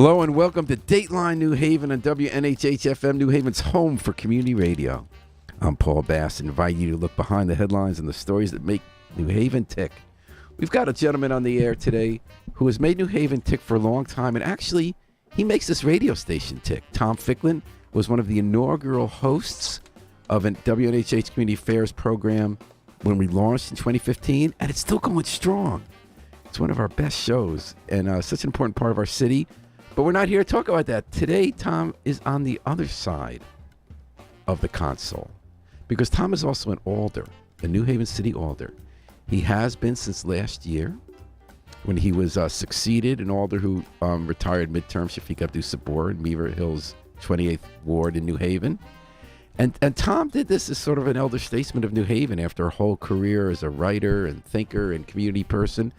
Hello and welcome to Dateline New Haven on WNHH-FM, New Haven's home for community radio. I'm Paul Bass, and invite you to look behind the headlines and the stories that make New Haven tick. We've got a gentleman on the air today who has made New Haven tick for a long time, and actually, he makes this radio station tick. Tom Ficklin was one of the inaugural hosts of a WNHH Community Affairs program when we launched in 2015, and it's still going strong. It's one of our best shows, and such an important part of our city. But we're not here to talk about that. Today, Tom is on the other side of the console because Tom is also an alder, a New Haven City alder. He has been since last year when he was succeeded an alder who retired midterm, Shafiq Abdul-Sabor in Beaver Hills 28th Ward in New Haven. And Tom did this as sort of an elder statesman of New Haven after a whole career as a writer and thinker and community person.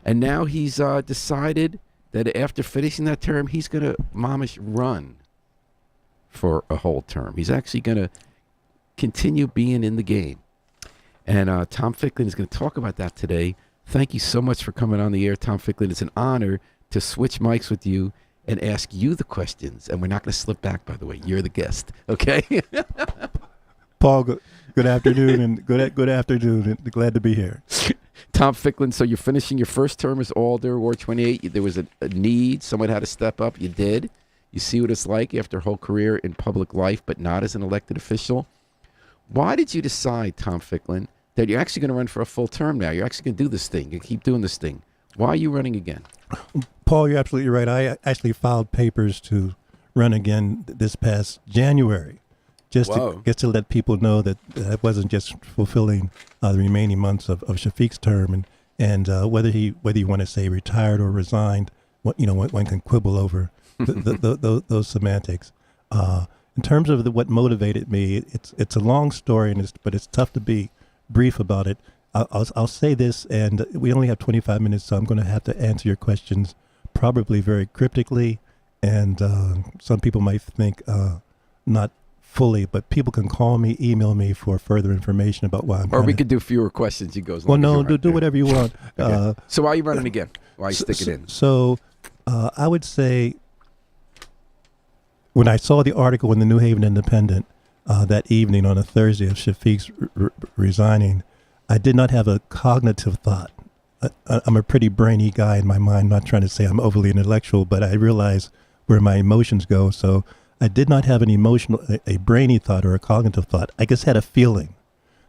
And now he's decided that after finishing that term, he's going to momish run for a whole term. He's actually going to continue being in the game. And Tom Ficklin is going to talk about that today. Thank you so much for coming on the air, Tom Ficklin. It's an honor to switch mics with you and ask you the questions. And we're not going to slip back, by the way. You're the guest, okay? Paul, good afternoon, and good afternoon. And glad to be here. Tom Ficklin, so you're finishing your first term as alder, Ward 28. There was a need. Someone had to step up. You did. You see what it's like after a whole career in public life, but not as an elected official. Why did you decide, Tom Ficklin, that you're actually going to run for a full term now? You're actually going to do this thing. You keep doing this thing. Why are you running again? Paul, you're absolutely right. I actually filed papers to run again this past January. Just to let people know that I wasn't just fulfilling the remaining months of Shafiq's term, and whether you want to say retired or resigned, one can quibble over those semantics. In terms of what motivated me, it's a long story, but it's tough to be brief about it. I'll say this, and we only have 25 minutes, so I'm going to have to answer your questions probably very cryptically, and some people might think not fully, but people can call me, email me for further information about why I'm. Or we could do fewer questions. You go. Well, no, do whatever you want. Okay. So why are you running again? Why are you sticking in? So, I would say when I saw the article in the New Haven Independent that evening on a Thursday of Shafiq's resigning, I did not have a cognitive thought. I'm a pretty brainy guy in my mind. Not trying to say I'm overly intellectual, but I realize where my emotions go. So I did not have an a brainy thought or a cognitive thought. I just had a feeling.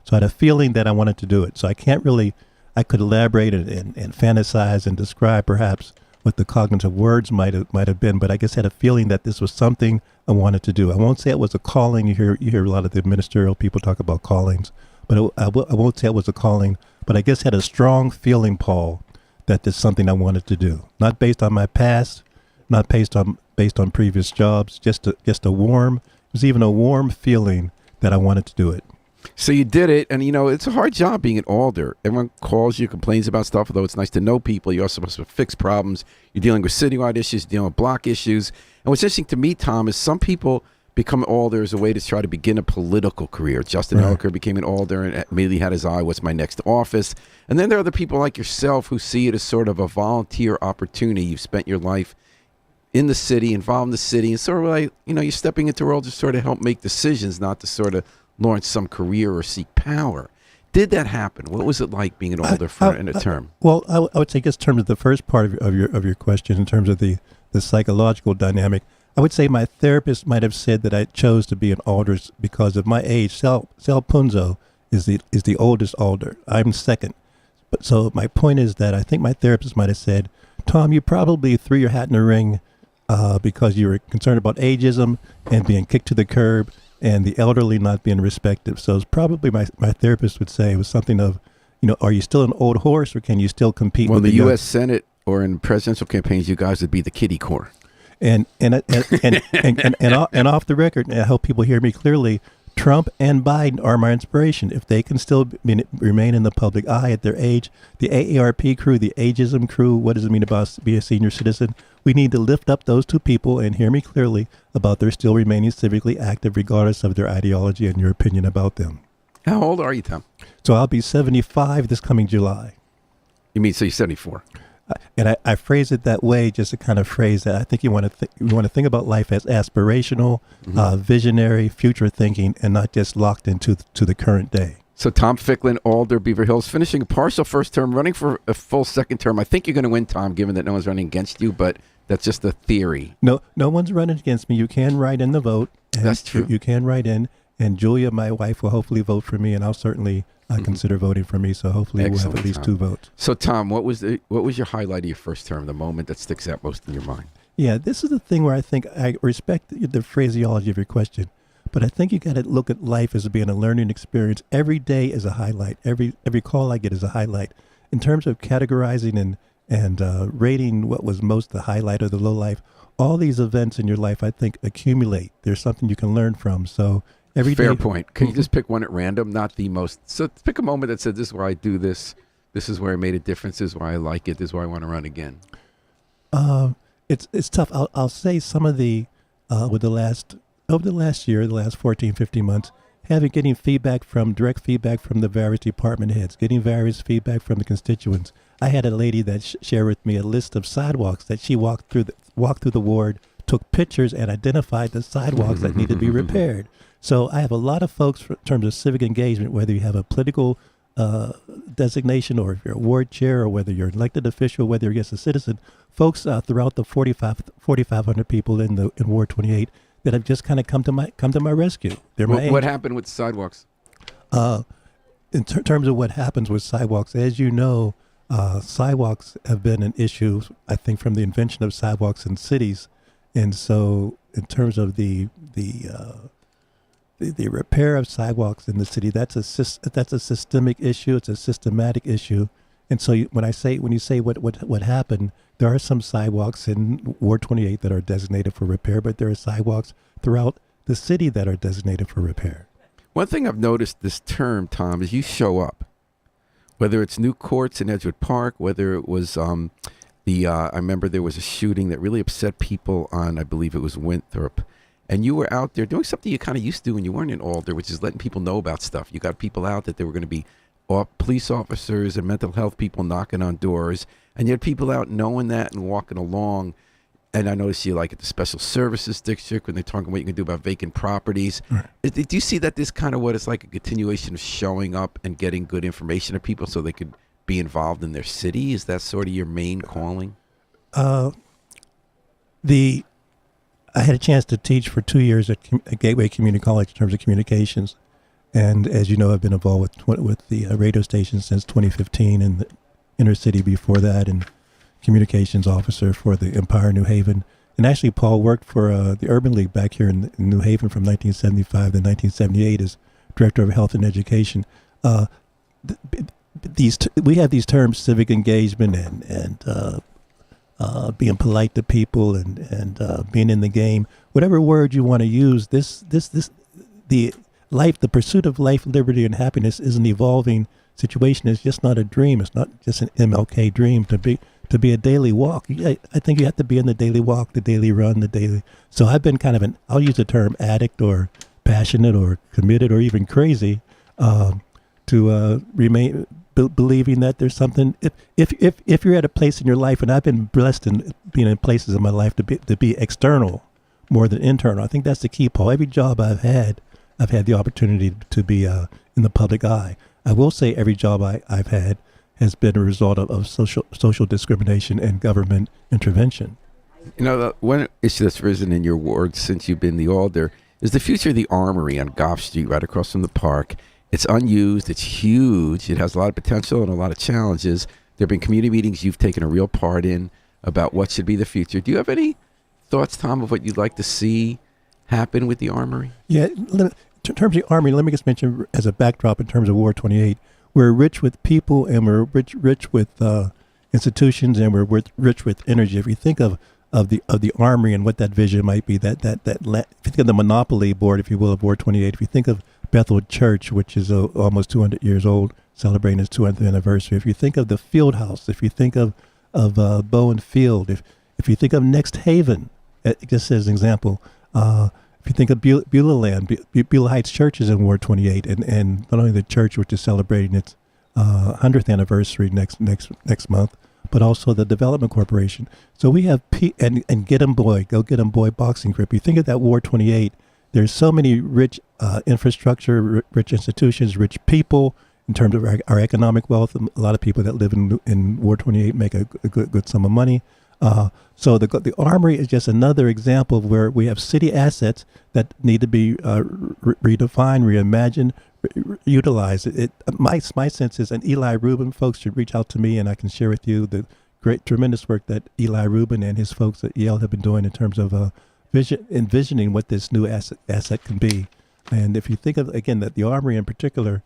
So I had a feeling that I wanted to do it. So I could elaborate and fantasize and describe perhaps what the cognitive words might have been, but I just had a feeling that this was something I wanted to do. I won't say it was a calling. You hear a lot of the ministerial people talk about callings, but I won't say it was a calling, but I just had a strong feeling, Paul, that there's something I wanted to do. Not based on my past, not based on previous jobs, just a warm, it was even a warm feeling that I wanted to do it. So you did it, and it's a hard job being an alder. Everyone calls you, complains about stuff, although it's nice to know people. You're also supposed to fix problems. You're dealing with citywide issues, you're dealing with block issues. And what's interesting to me, Tom, is some people become an alder as a way to try to begin a political career. Justin Elliker became an alder and immediately had his eye, what's my next office? And then there are other people like yourself who see it as sort of a volunteer opportunity. You've spent your life in the city, involved in the city, and sort of like, you're stepping into the world to sort of help make decisions, not to sort of launch some career or seek power. Did that happen? What was it like being an alder in a term? Well, I would say just in terms of the first part of your question, in terms of the psychological dynamic, I would say my therapist might have said that I chose to be an alder because of my age. Sal Punzo is the oldest alder. I'm second. But so my point is that I think my therapist might have said, Tom, you probably threw your hat in the ring because you were concerned about ageism and being kicked to the curb and the elderly not being respected. So it's probably my therapist would say it was something of, are you still an old horse or can you still compete? Well, in the U.S. Senate or in presidential campaigns, you guys would be the kiddie corps. And off the record, and I hope people hear me clearly, Trump and Biden are my inspiration. If they can still remain in the public eye at their age, the AARP crew, the ageism crew, what does it mean about be a senior citizen? We need to lift up those two people and hear me clearly about their still remaining civically active regardless of their ideology and your opinion about them. How old are you, Tom? So I'll be 75 this coming July. You mean, so you're 74? I phrase it that way just to kind of phrase that I think you want to think about life as aspirational, visionary, future thinking, and not just locked into to the current day. So Tom Ficklin, Alder, Beaver Hills, finishing a partial first term, running for a full second term. I think you're going to win, Tom, given that no one's running against you, but that's just a theory. No one's running against me. You can write in the vote. That's true. You can write in, and Julia, my wife, will hopefully vote for me, and I'll certainly consider voting for me. So hopefully we'll have at least 2 votes. So Tom, what was your highlight of your first term? The moment that sticks out most in your mind? Yeah, this is the thing where I think I respect the phraseology of your question. But I think you got to look at life as being a learning experience. Every day is a highlight. Every call I get is a highlight. In terms of categorizing and rating what was most the highlight or the low life, all these events in your life, I think, accumulate. There's something you can learn from. So every Fair day, point. Can you just pick one at random, not the most? So pick a moment that said, this is where I do this. This is where I made a difference. This is why I like it. This is why I want to run again. It's tough. I'll say some of the over the last year, the last 14, 15 months, getting direct feedback from the various department heads, getting various feedback from the constituents. I had a lady that shared with me a list of sidewalks that she walked through the ward, took pictures, and identified the sidewalks that needed to be repaired. So I have a lot of folks in terms of civic engagement, whether you have a political designation or if you're a ward chair or whether you're an elected official, whether you're just a citizen, folks throughout the 4,500 people in Ward 28 that have just kind of come to my rescue. What happened with the sidewalks? In terms of what happens with sidewalks, as you know, sidewalks have been an issue, I think, from the invention of sidewalks in cities. And so in terms of the repair of sidewalks in the city, that's a systemic issue. It's a systematic issue. And so when you say what happened, there are some sidewalks in Ward 28 that are designated for repair, but there are sidewalks throughout the city that are designated for repair. One thing I've noticed this term, Tom, is you show up. Whether it's new courts in Edgewood Park, whether it was I remember there was a shooting that really upset people on, I believe it was Winthrop. And you were out there doing something you kind of used to do when you weren't in Alder, which is letting people know about stuff. You got people out that there were going to be police officers and mental health people knocking on doors. And you had people out knowing that and walking along. And I noticed you like at the Special Services District when they're talking what you can do about vacant properties. Right. Do you see that this kind of what is like a continuation of showing up and getting good information to people so they could be involved in their city? Is that sort of your main calling? I had a chance to teach for 2 years at Gateway Community College in terms of communications. And as you know, I've been involved with the radio station since 2015 and the inner city before that, and communications officer for the Empire New Haven. And actually, Paul worked for the Urban League back here in New Haven from 1975 to 1978 as director of health and education. We have these terms, civic engagement and being polite to people and being in the game. Whatever word you want to use, the pursuit of life, liberty, and happiness is an evolving situation. It's just not a dream. It's not just an MLK dream to be a daily walk. I think you have to be in the daily walk, the daily run, the daily. So I've been kind of I'll use the term addict or passionate or committed or even crazy to remain believing that there's something. If you're at a place in your life, and I've been blessed in being in places in my life to be external more than internal. I think that's the key, Paul. Every job I've had the opportunity to be in the public eye. I will say every job I've had has been a result of social discrimination and government intervention. You know, one issue that's risen in your ward since you've been the Alder is the future of the Armory on Goff Street, right across from the park. It's unused. It's huge. It has a lot of potential and a lot of challenges. There have been community meetings you've taken a real part in about what should be the future. Do you have any thoughts, Tom, of what you'd like to see happen with the Armory? Yeah, in terms of the Armory, let me just mention as a backdrop in terms of Ward 28, we're rich with people and we're rich with institutions and we're rich with energy. If you think of the Armory and what that vision might be, if you think of the monopoly board, if you will, of Ward 28, if you think of Bethel Church, which is almost 200 years old, celebrating its 200th anniversary, if you think of the Field House, if you think of Bowen Field, if you think of Next Haven, just as an example, if you think of Beulah Land, Beulah Heights Church is in Ward 28, and not only the church, which is celebrating its 100th anniversary next month, but also the Development Corporation. So we have and Get 'em Boy, Go Get 'em Boy boxing grip. You think of that War 28. There's so many rich infrastructure, rich institutions, rich people in terms of our economic wealth. A lot of people that live in War 28 make a good sum of money. So the Armory is just another example of where we have city assets that need to be redefined, reimagined, utilized. My sense is, and Eli Rubin folks should reach out to me, and I can share with you the tremendous work that Eli Rubin and his folks at Yale have been doing in terms of envisioning what this new asset can be. And if you think of, again, that the Armory in particular,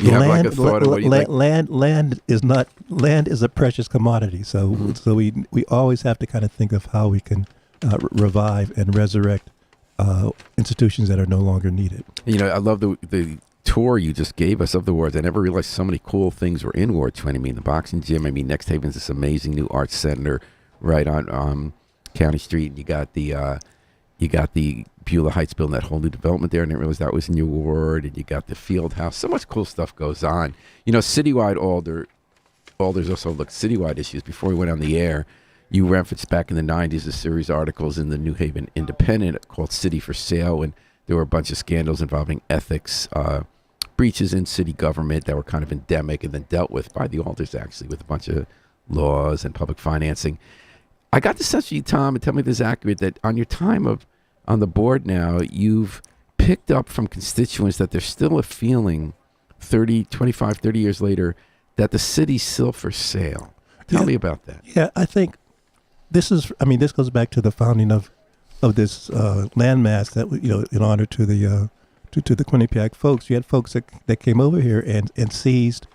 you have like a thought of what you like? Land is a precious commodity. So so we always have to kind of think of how we can revive and resurrect institutions that are no longer needed. You know, I love the tour you just gave us of the wards. I never realized so many cool things were in Ward 20. I mean, the boxing gym. I mean, Next Haven's this amazing new arts center right on County Street. And you got the Beulah Heights building, that whole new development there. I didn't realize that was in your ward. And you got the field house. So much cool stuff goes on. You know, citywide Alders also looked citywide issues. Before we went on the air, you referenced back in the 90s a series of articles in the New Haven Independent called City for Sale. And there were a bunch of scandals involving ethics, breaches in city government that were kind of endemic and then dealt with by the Alders, actually, with a bunch of laws and public financing. I got the sense from you, Tom, and tell me if this is accurate, that on your time on the board now, you've picked up from constituents that there's still a feeling 25, 30 years later that the city's still for sale. Tell me about that. Yeah, I think this goes back to the founding of this landmass that, in honor to the Quinnipiac folks. You had folks that came over here and seized,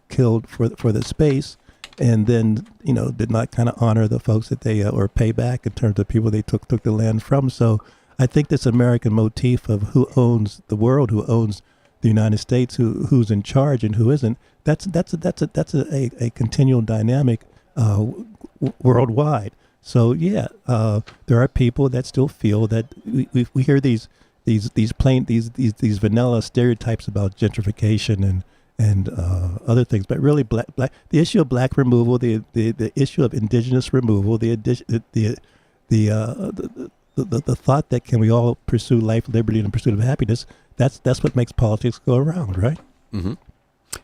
killed for the space, and then did not kind of honor the folks that they or pay back in terms of people they took the land from. So I think this American motif of who owns the world, who owns the United States, who's in charge and who isn't. That's a continual dynamic worldwide. So yeah, there are people that still feel that we hear these vanilla stereotypes about gentrification and other things, but really black the issue of black removal, the issue of indigenous removal, the thought that can we all pursue life, liberty, and the pursuit of happiness. That's what makes politics go around, right? Mm-hmm.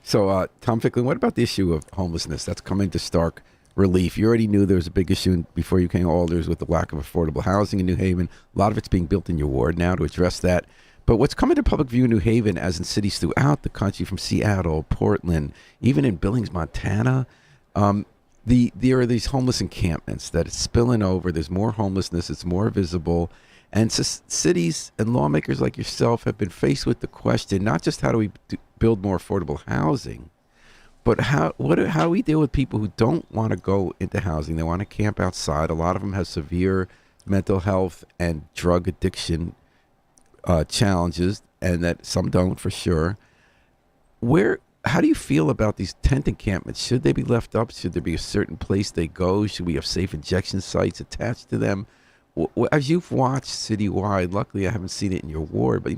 So, Tom Ficklin, what about the issue of homelessness? That's come into stark relief. You already knew there was a big issue before you came to Alders with the lack of affordable housing in New Haven. A lot of it's being built in your ward now to address that. But what's come into public view in New Haven, as in cities throughout the country, from Seattle, Portland, even in Billings, Montana, there are these homeless encampments that it's spilling over. There's more homelessness. It's more visible. And cities and lawmakers like yourself have been faced with the question, not just how do we build more affordable housing, but how we deal with people who don't want to go into housing. They want to camp outside. A lot of them have severe mental health and drug addiction challenges, and that some don't for sure. How do you feel about these tent encampments? Should they be left up? Should there be a certain place they go? Should we have safe injection sites attached to them? As you've watched citywide, luckily I haven't seen it in your ward, but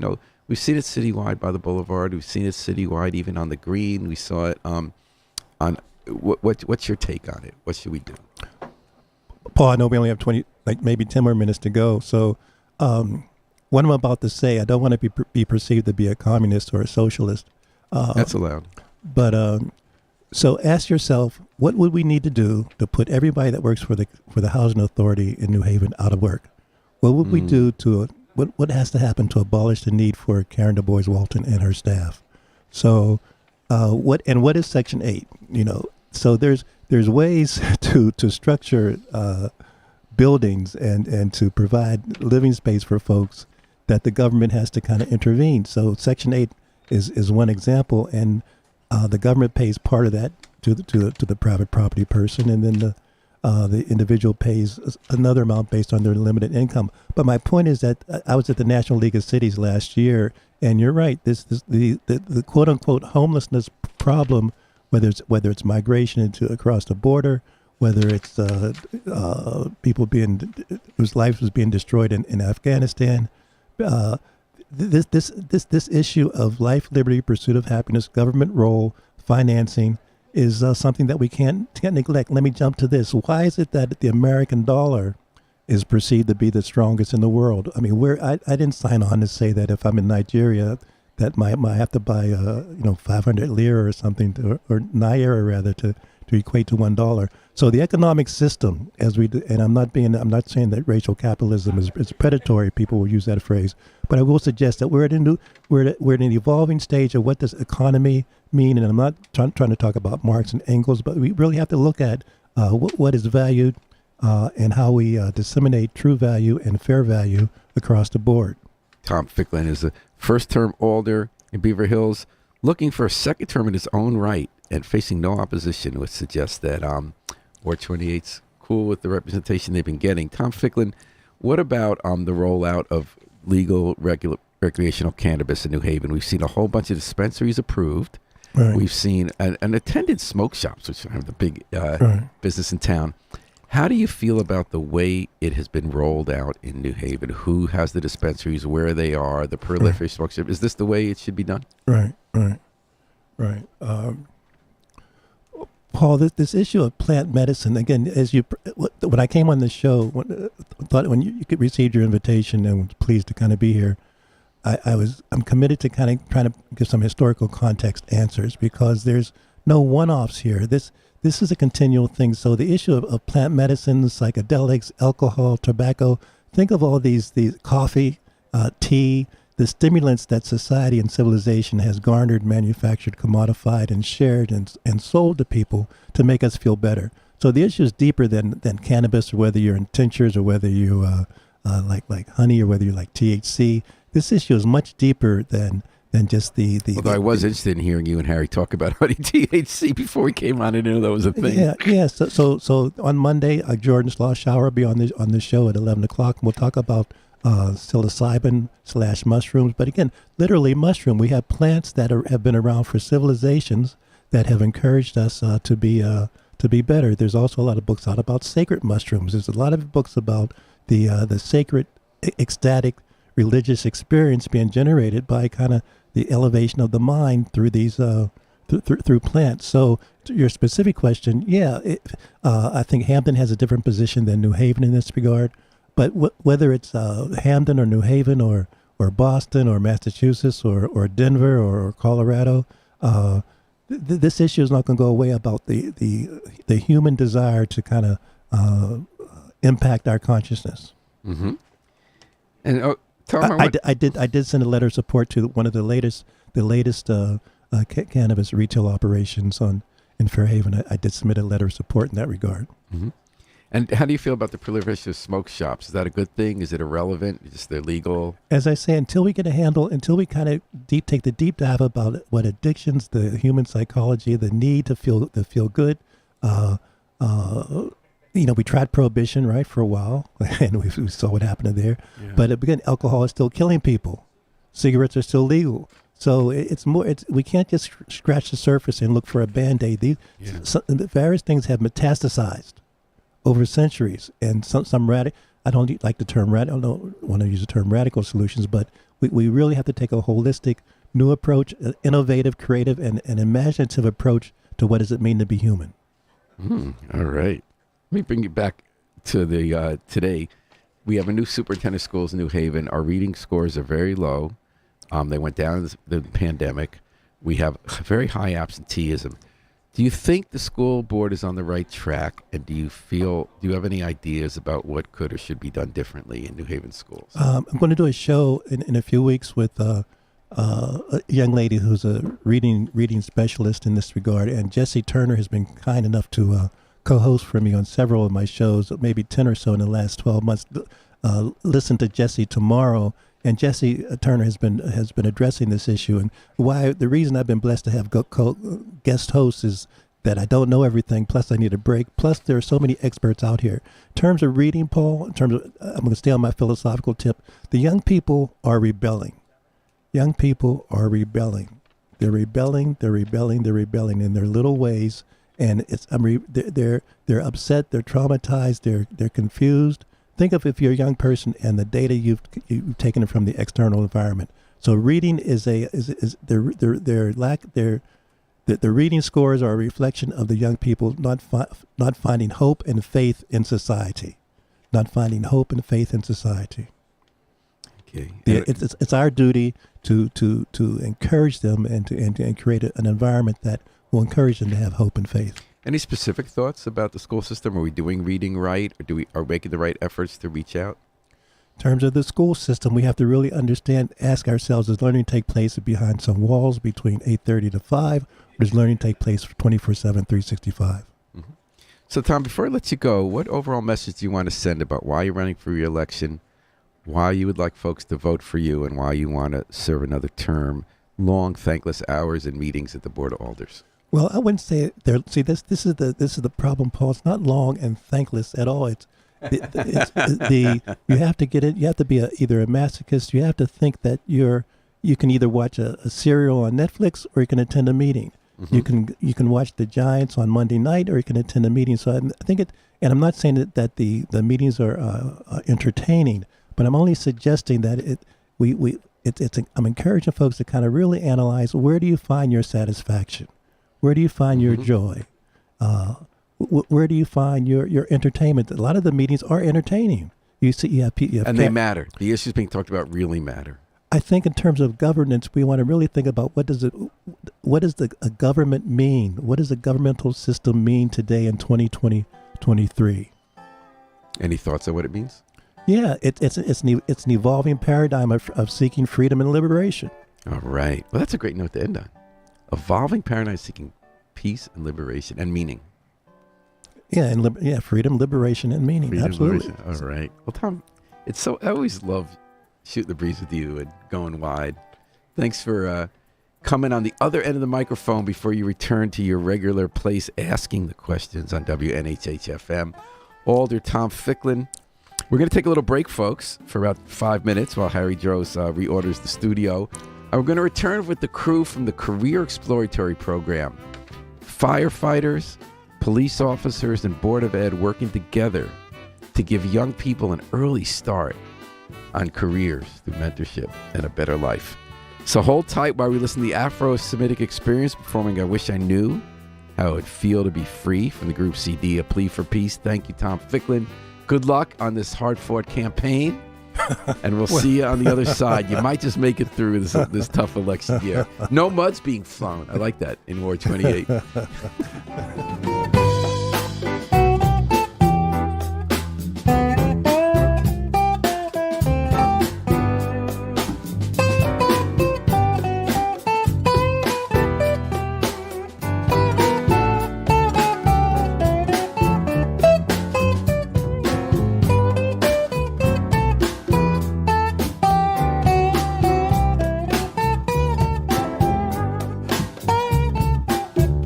we've seen it citywide by the Boulevard. We've seen it citywide even on the Green. We saw it on. What's your take on it? What should we do? Paul, I know we only have 10 more minutes to go. So, what I'm about to say, I don't want to be perceived to be a communist or a socialist. That's allowed. But so ask yourself, what would we need to do to put everybody that works for the housing authority in New Haven out of work? What would we do what has to happen to abolish the need for Karen Du Bois Walton and her staff? So what is Section 8? So there's ways to structure buildings and to provide living space for folks that the government has to kind of intervene. So Section 8 is one example, and the government pays part of that to the private property person, and then the individual pays another amount based on their limited income. But my point is that I was at the National League of Cities last year, and you're right. The quote unquote homelessness problem, whether it's migration across the border, whether it's people whose lives was being destroyed in Afghanistan. This issue of life, liberty, pursuit of happiness, government role, financing is something that we can't neglect. Let me jump to this. Why is it that the American dollar is perceived to be the strongest in the world? I mean, I didn't sign on to say that if I'm in Nigeria, that might have to buy 500 lira or something, or naira rather, to equate to $1. So the economic system, as we do, and I'm not saying that racial capitalism is predatory. People will use that phrase, but I will suggest that we're at an evolving stage of what does economy mean. And I'm not trying to talk about Marx and Engels, but we really have to look at what is valued and how we disseminate true value and fair value across the board. Tom Ficklin is a first-term alder in Beaver Hills, looking for a second term in his own right and facing no opposition, which suggests that Ward 28's cool with the representation they've been getting. Tom Ficklin, what about the rollout of legal recreational cannabis in New Haven? We've seen a whole bunch of dispensaries approved. Right. We've seen an attended smoke shops, which are the big business in town. How do you feel about the way it has been rolled out in New Haven? Who has the dispensaries, where they are, the proliferation smoke shop? Is this the way it should be done? Right. Paul, this issue of plant medicine, again, when I came on the show, when you could receive your invitation and was pleased to kind of be here, I'm committed to kind of trying to give some historical context answers, because there's no one-offs here. This is a continual thing. So the issue of plant medicines, psychedelics, alcohol, tobacco, think of all these coffee, tea, the stimulants that society and civilization has garnered, manufactured, commodified, and shared and sold to people to make us feel better. So the issue is deeper than cannabis, or whether you're in tinctures, or whether you like honey, or whether you like THC. This issue is much deeper than just the. Although I was interested in hearing you and Harry talk about honey THC before we came on. I didn't know that was a thing. Yeah. So on Monday, Jordan's Law Shower will be on the show at 11 o'clock. We'll talk about psilocybin/mushrooms, but again, literally mushroom. We have plants that have been around for civilizations that have encouraged us to be better. There's also a lot of books out about sacred mushrooms. There's a lot of books about the sacred, ecstatic, religious experience being generated by kind of the elevation of the mind through these through plants. So to your specific question, I think Hampton has a different position than New Haven in this regard. But whether it's Hampton or New Haven or Boston or Massachusetts or Denver or Colorado, this issue is not going to go away about the human desire to kind of impact our consciousness. Mm-hmm. And Tom, I did send a letter of support to one of the latest cannabis retail operations in Fairhaven. I did submit a letter of support in that regard. Mm-hmm. And how do you feel about the proliferation of smoke shops? Is that a good thing? Is it irrelevant? Is they're legal? As I say, until we get a handle, until we kind of take the deep dive about what addictions, the human psychology, the need to feel good. We tried prohibition, right, for a while, and we saw what happened there. Yeah. But again, alcohol is still killing people. Cigarettes are still legal. So we can't just scratch the surface and look for a Band-Aid. Various things have metastasized over centuries, and some radical. I don't like the term radical. I don't want to use the term radical solutions, but we really have to take a holistic, new approach, innovative, creative, and imaginative approach to what does it mean to be human. All right. Let me bring you back to the today. We have a new superintendent of schools in New Haven. Our reading scores are very low. They went down in the pandemic. We have very high absenteeism. Do you think the school board is on the right track? And do you have any ideas about what could or should be done differently in New Haven schools? I'm going to do a show in a few weeks with a young lady who's a reading specialist in this regard. And Jesse Turner has been kind enough to co-host for me on several of my shows, maybe 10 or so in the last 12 months. Listen to Jesse tomorrow. And Jesse Turner has been addressing this issue, and the reason I've been blessed to have guest hosts is that I don't know everything. Plus, I need a break. Plus, there are so many experts out here. In terms of reading, Paul, I'm going to stay on my philosophical tip. The young people are rebelling. Young people are rebelling. They're rebelling in their little ways, and they're upset. They're traumatized. They're confused. Think of if you're a young person and the data you've taken from the external environment. So reading is The reading scores are a reflection of the young people not finding hope and faith in society. Not finding hope and faith in society. Okay. It's our duty to encourage them and create an environment that will encourage them to have hope and faith. Any specific thoughts about the school system? Are we doing reading right? Or are we making the right efforts to reach out? In terms of the school system, we have to really ask ourselves, does learning take place behind some walls between 8:30 to 5, or does learning take place 24/7, 365? Mm-hmm. So, Tom, before I let you go, what overall message do you want to send about why you're running for re-election, why you would like folks to vote for you, and why you want to serve another term, long, thankless hours and meetings at the Board of Alders? Well, I wouldn't say there. See, this is the problem, Paul. It's not long and thankless at all. You have to get it. You have to be either a masochist. You have to think that you can either watch a serial on Netflix or you can attend a meeting. Mm-hmm. You can watch the Giants on Monday night or you can attend a meeting. So I think and I'm not saying that the meetings are entertaining, but I'm only suggesting that I'm encouraging folks to kind of really analyze, where do you find your satisfaction? Where do you find your joy? Where do you find your entertainment? A lot of the meetings are entertaining. You have and they matter. The issues being talked about really matter. I think in terms of governance, we want to really think about what does a government mean? What does a governmental system mean today in 2023? Any thoughts on what it means? Yeah, it's an evolving paradigm of seeking freedom and liberation. All right. Well, that's a great note to end on. Evolving paradigm seeking peace and liberation and meaning. Yeah, and freedom, liberation, and meaning. Freedom, absolutely. Liberation. All right. Well, Tom, I always love shooting the breeze with you and going wide. Thanks for coming on the other end of the microphone before you return to your regular place asking the questions on WNHH-FM. Alder Tom Ficklin. We're going to take a little break, folks, for about 5 minutes while Harry Droz reorders the studio. And we're going to return with the crew from the Career Exploratory Program. Firefighters, police officers, and Board of Ed working together to give young people an early start on careers through mentorship and a better life. So hold tight while we listen to the Afro-Semitic Experience performing I Wish I Knew How It Would Feel to Be Free from the group CD, A Plea for Peace. Thank you, Tom Ficklin. Good luck on this hard-fought campaign, and we'll see you on the other side. You might just make it through this tough election year. No mud's being flown. I like that in Ward 28.